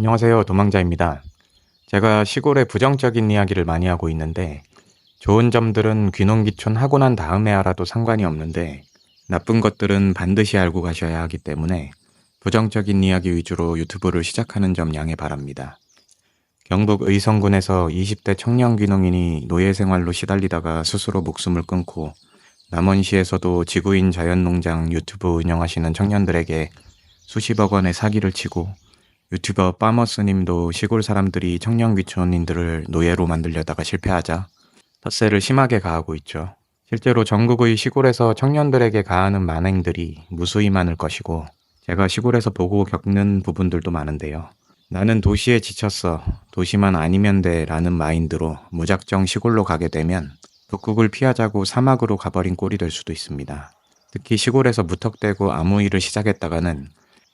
안녕하세요. 도망자입니다. 제가 시골의 부정적인 이야기를 많이 하고 있는데 좋은 점들은 귀농귀촌 하고 난 다음에 알아도 상관이 없는데 나쁜 것들은 반드시 알고 가셔야 하기 때문에 부정적인 이야기 위주로 유튜브를 시작하는 점 양해 바랍니다. 경북 의성군에서 20대 청년 귀농인이 노예 생활로 시달리다가 스스로 목숨을 끊고 남원시에서도 지구인 자연농장 유튜브 운영하시는 청년들에게 수십억 원의 사기를 치고 유튜버 빠머스님도 시골 사람들이 청년 귀촌인들을 노예로 만들려다가 실패하자 텃세를 심하게 가하고 있죠. 실제로 전국의 시골에서 청년들에게 가하는 만행들이 무수히 많을 것이고 제가 시골에서 보고 겪는 부분들도 많은데요. 나는 도시에 지쳤어. 도시만 아니면 돼 라는 마인드로 무작정 시골로 가게 되면 북극을 피하자고 사막으로 가버린 꼴이 될 수도 있습니다. 특히 시골에서 무턱대고 아무 일을 시작했다가는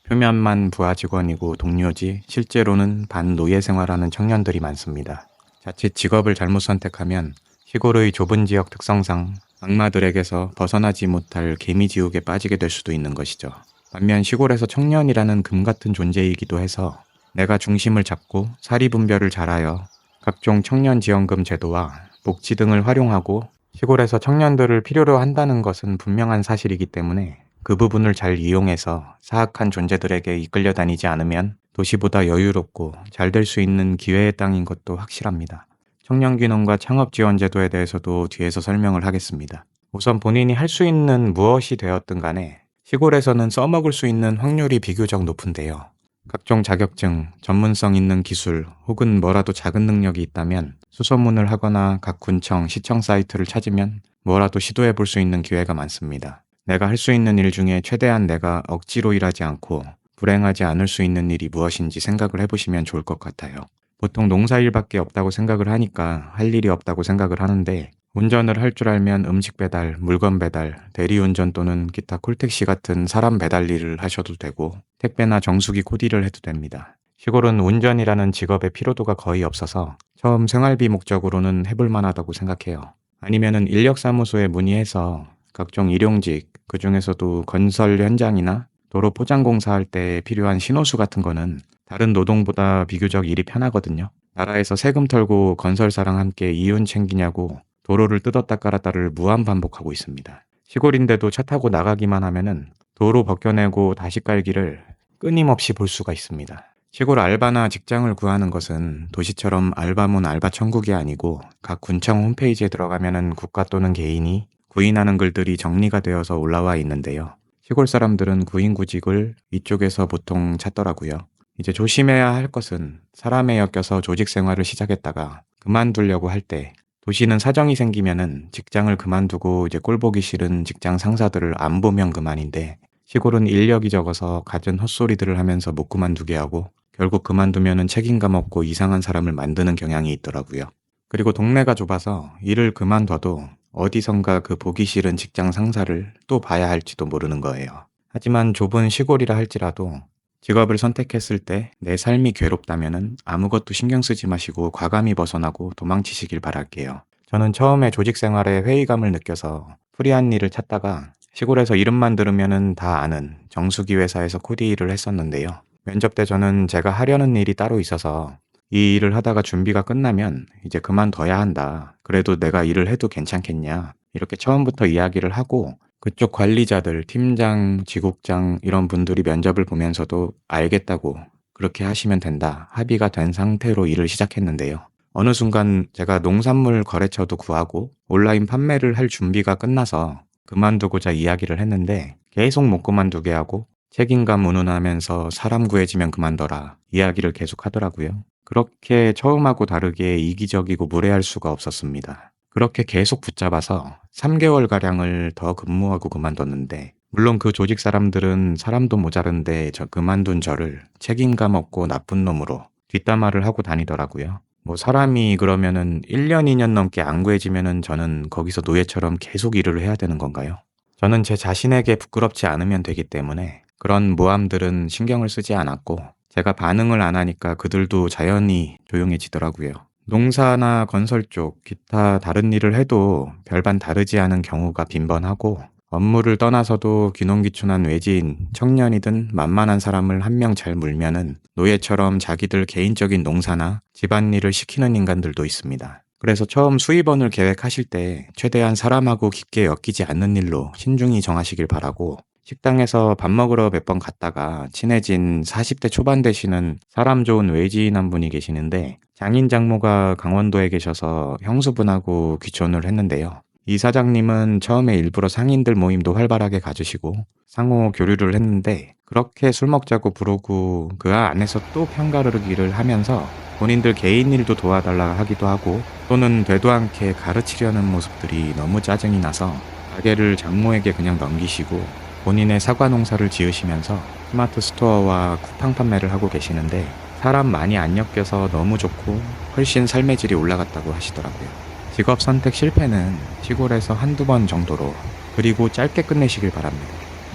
표면만 부하 직원이고 동료지 실제로는 반노예 생활하는 청년들이 많습니다. 자칫 직업을 잘못 선택하면 시골의 좁은 지역 특성상 악마들에게서 벗어나지 못할 개미지옥에 빠지게 될 수도 있는 것이죠. 반면 시골에서 청년이라는 금 같은 존재이기도 해서 내가 중심을 잡고 사리분별을 잘하여 각종 청년지원금 제도와 복지 등을 활용하고 시골에서 청년들을 필요로 한다는 것은 분명한 사실이기 때문에 그 부분을 잘 이용해서 사악한 존재들에게 이끌려 다니지 않으면 도시보다 여유롭고 잘 될 수 있는 기회의 땅인 것도 확실합니다. 청년귀농과 창업지원제도에 대해서도 뒤에서 설명을 하겠습니다. 우선 본인이 할 수 있는 무엇이 되었든 간에 시골에서는 써먹을 수 있는 확률이 비교적 높은데요. 각종 자격증, 전문성 있는 기술 혹은 뭐라도 작은 능력이 있다면 수소문을 하거나 각 군청, 시청 사이트를 찾으면 뭐라도 시도해 볼 수 있는 기회가 많습니다. 내가 할 수 있는 일 중에 최대한 내가 억지로 일하지 않고 불행하지 않을 수 있는 일이 무엇인지 생각을 해보시면 좋을 것 같아요. 보통 농사일밖에 없다고 생각을 하니까 할 일이 없다고 생각을 하는데 운전을 할 줄 알면 음식 배달, 물건 배달, 대리운전 또는 기타 콜택시 같은 사람 배달 일을 하셔도 되고 택배나 정수기 코디를 해도 됩니다. 시골은 운전이라는 직업의 필요도가 거의 없어서 처음 생활비 목적으로는 해볼 만하다고 생각해요. 아니면은 인력사무소에 문의해서 각종 일용직, 그 중에서도 건설 현장이나 도로 포장공사 할 때 필요한 신호수 같은 거는 다른 노동보다 비교적 일이 편하거든요. 나라에서 세금 털고 건설사랑 함께 이윤 챙기냐고 도로를 뜯었다 깔았다를 무한 반복하고 있습니다. 시골인데도 차 타고 나가기만 하면은 도로 벗겨내고 다시 깔기를 끊임없이 볼 수가 있습니다. 시골 알바나 직장을 구하는 것은 도시처럼 알바몬 알바 천국이 아니고 각 군청 홈페이지에 들어가면은 국가 또는 개인이 구인하는 글들이 정리가 되어서 올라와 있는데요. 시골 사람들은 구인구직을 이쪽에서 보통 찾더라고요. 이제 조심해야 할 것은 사람에 엮여서 조직 생활을 시작했다가 그만두려고 할 때 도시는 사정이 생기면은 직장을 그만두고 이제 꼴보기 싫은 직장 상사들을 안 보면 그만인데 시골은 인력이 적어서 갖은 헛소리들을 하면서 못 그만두게 하고 결국 그만두면은 책임감 없고 이상한 사람을 만드는 경향이 있더라고요. 그리고 동네가 좁아서 일을 그만둬도 어디선가 그 보기 싫은 직장 상사를 또 봐야 할지도 모르는 거예요. 하지만 좁은 시골이라 할지라도 직업을 선택했을 때 내 삶이 괴롭다면은 아무것도 신경 쓰지 마시고 과감히 벗어나고 도망치시길 바랄게요. 저는 처음에 조직 생활에 회의감을 느껴서 프리한 일을 찾다가 시골에서 이름만 들으면은 다 아는 정수기 회사에서 코디 일을 했었는데요. 면접 때 저는 제가 하려는 일이 따로 있어서 이 일을 하다가 준비가 끝나면 이제 그만둬야 한다. 그래도 내가 일을 해도 괜찮겠냐. 이렇게 처음부터 이야기를 하고 그쪽 관리자들, 팀장, 지국장 이런 분들이 면접을 보면서도 알겠다고 그렇게 하시면 된다. 합의가 된 상태로 일을 시작했는데요. 어느 순간 제가 농산물 거래처도 구하고 온라인 판매를 할 준비가 끝나서 그만두고자 이야기를 했는데 계속 못 그만두게 하고 책임감 운운하면서 사람 구해지면 그만둬라 이야기를 계속 하더라고요. 그렇게 처음하고 다르게 이기적이고 무례할 수가 없었습니다. 그렇게 계속 붙잡아서 3개월가량을 더 근무하고 그만뒀는데 물론 그 조직 사람들은 사람도 모자른데 그만둔 저를 책임감 없고 나쁜 놈으로 뒷담화를 하고 다니더라고요. 뭐 사람이 그러면은 1년, 2년 넘게 안 구해지면은 저는 거기서 노예처럼 계속 일을 해야 되는 건가요? 저는 제 자신에게 부끄럽지 않으면 되기 때문에 그런 모함들은 신경을 쓰지 않았고 제가 반응을 안 하니까 그들도 자연히 조용해지더라고요. 농사나 건설 쪽, 기타 다른 일을 해도 별반 다르지 않은 경우가 빈번하고 업무를 떠나서도 귀농귀촌한 외지인, 청년이든 만만한 사람을 한 명 잘 물면은 노예처럼 자기들 개인적인 농사나 집안일을 시키는 인간들도 있습니다. 그래서 처음 수입원을 계획하실 때 최대한 사람하고 깊게 엮이지 않는 일로 신중히 정하시길 바라고, 식당에서 밥 먹으러 몇 번 갔다가 친해진 40대 초반 되시는 사람 좋은 외지인 한 분이 계시는데, 장인 장모가 강원도에 계셔서 형수분하고 귀촌을 했는데요. 이 사장님은 처음에 일부러 상인들 모임도 활발하게 가지시고 상호 교류를 했는데, 그렇게 술 먹자고 부르고 그 안에서 또 편가르기를 하면서 본인들 개인 일도 도와달라 하기도 하고, 또는 되도 않게 가르치려는 모습들이 너무 짜증이 나서 가게를 장모에게 그냥 넘기시고 본인의 사과 농사를 지으시면서 스마트 스토어와 쿠팡 판매를 하고 계시는데, 사람 많이 안 엮여서 너무 좋고 훨씬 삶의 질이 올라갔다고 하시더라고요. 직업 선택 실패는 시골에서 한두 번 정도로, 그리고 짧게 끝내시길 바랍니다.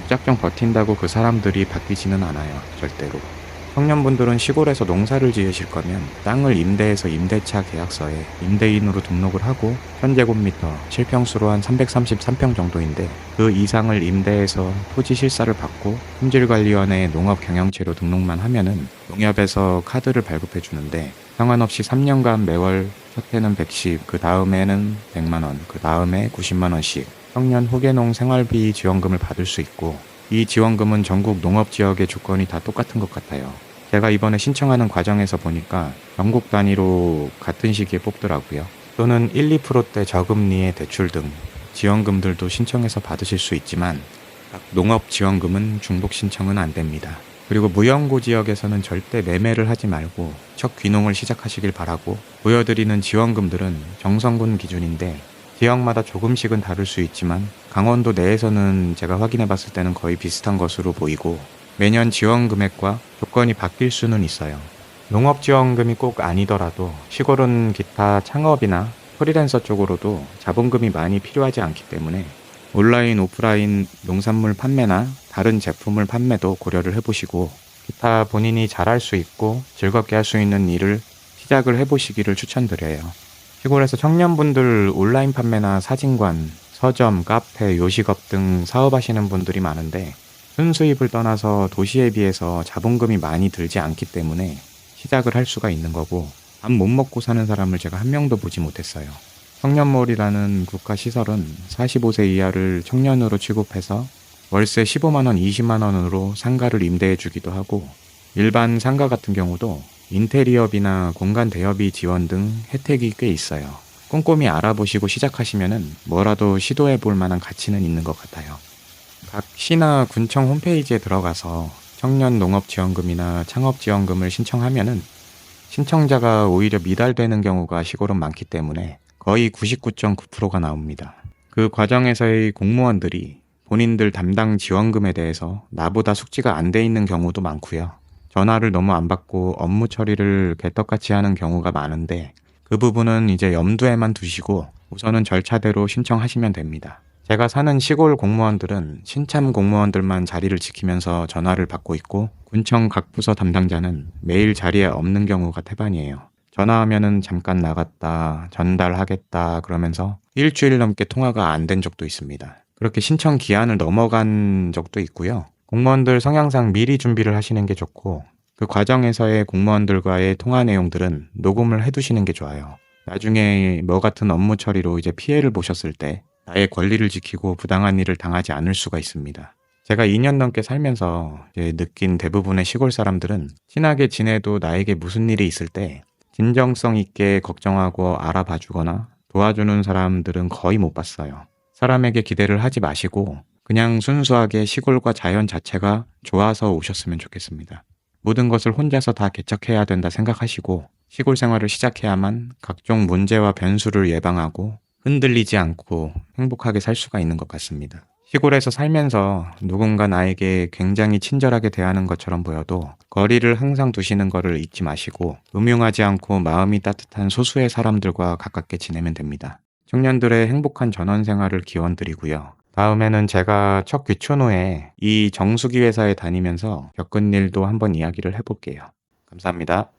무작정 버틴다고 그 사람들이 바뀌지는 않아요, 절대로. 청년분들은 시골에서 농사를 지으실 거면 땅을 임대해서 임대차 계약서에 임대인으로 등록을 하고, 현제곱미터 7평수로 한 333평 정도인데 그 이상을 임대해서 토지 실사를 받고 품질관리원에 농업경영체로 등록만 하면은 농협에서 카드를 발급해 주는데, 상관없이 3년간 매월 첫 해는 110, 그 다음에는 100만원, 그 다음에 90만원씩 청년 후계농 생활비 지원금을 받을 수 있고, 이 지원금은 전국 농업지역의 조건이 다 똑같은 것 같아요. 제가 이번에 신청하는 과정에서 보니까 전국 단위로 같은 시기에 뽑더라고요. 또는 1, 2%대 저금리의 대출 등 지원금들도 신청해서 받으실 수 있지만, 각 농업지원금은 중복 신청은 안 됩니다. 그리고 무연고 지역에서는 절대 매매를 하지 말고 첫 귀농을 시작하시길 바라고, 보여드리는 지원금들은 정성군 기준인데 지역마다 조금씩은 다를 수 있지만 강원도 내에서는 제가 확인해 봤을 때는 거의 비슷한 것으로 보이고, 매년 지원 금액과 조건이 바뀔 수는 있어요. 농업지원금이 꼭 아니더라도 시골은 기타 창업이나 프리랜서 쪽으로도 자본금이 많이 필요하지 않기 때문에 온라인, 오프라인 농산물 판매나 다른 제품을 판매도 고려를 해보시고, 기타 본인이 잘할 수 있고 즐겁게 할 수 있는 일을 시작을 해보시기를 추천드려요. 시골에서 청년분들 온라인 판매나 사진관, 서점, 카페, 요식업 등 사업하시는 분들이 많은데, 순수입을 떠나서 도시에 비해서 자본금이 많이 들지 않기 때문에 시작을 할 수가 있는 거고, 밥 못 먹고 사는 사람을 제가 한 명도 보지 못했어요. 청년몰이라는 국가시설은 45세 이하를 청년으로 취급해서 월세 15만원, 20만원으로 상가를 임대해 주기도 하고, 일반 상가 같은 경우도 인테리어비나 공간 대여비 지원 등 혜택이 꽤 있어요. 꼼꼼히 알아보시고 시작하시면은 뭐라도 시도해 볼 만한 가치는 있는 것 같아요. 각 시나 군청 홈페이지에 들어가서 청년 농업지원금이나 창업지원금을 신청하면은 신청자가 오히려 미달되는 경우가 시골은 많기 때문에 거의 99.9%가 나옵니다. 그 과정에서의 공무원들이 본인들 담당 지원금에 대해서 나보다 숙지가 안 돼 있는 경우도 많고요. 전화를 너무 안 받고 업무 처리를 개떡같이 하는 경우가 많은데, 그 부분은 이제 염두에만 두시고 우선은 절차대로 신청하시면 됩니다. 제가 사는 시골 공무원들은 신참 공무원들만 자리를 지키면서 전화를 받고 있고, 군청 각 부서 담당자는 매일 자리에 없는 경우가 태반이에요. 전화하면은 잠깐 나갔다, 전달하겠다 그러면서 일주일 넘게 통화가 안 된 적도 있습니다. 그렇게 신청 기한을 넘어간 적도 있고요. 공무원들 성향상 미리 준비를 하시는 게 좋고, 그 과정에서의 공무원들과의 통화 내용들은 녹음을 해두시는 게 좋아요. 나중에 뭐 같은 업무 처리로 이제 피해를 보셨을 때 나의 권리를 지키고 부당한 일을 당하지 않을 수가 있습니다. 제가 2년 넘게 살면서 이제 느낀 대부분의 시골 사람들은 친하게 지내도 나에게 무슨 일이 있을 때 진정성 있게 걱정하고 알아봐 주거나 도와주는 사람들은 거의 못 봤어요. 사람에게 기대를 하지 마시고 그냥 순수하게 시골과 자연 자체가 좋아서 오셨으면 좋겠습니다. 모든 것을 혼자서 다 개척해야 된다 생각하시고 시골 생활을 시작해야만 각종 문제와 변수를 예방하고 흔들리지 않고 행복하게 살 수가 있는 것 같습니다. 시골에서 살면서 누군가 나에게 굉장히 친절하게 대하는 것처럼 보여도 거리를 항상 두시는 것을 잊지 마시고 음흉하지 않고 마음이 따뜻한 소수의 사람들과 가깝게 지내면 됩니다. 청년들의 행복한 전원 생활을 기원드리고요. 다음에는 제가 첫 귀촌 후에 이 정수기 회사에 다니면서 겪은 일도 한번 이야기를 해볼게요. 감사합니다.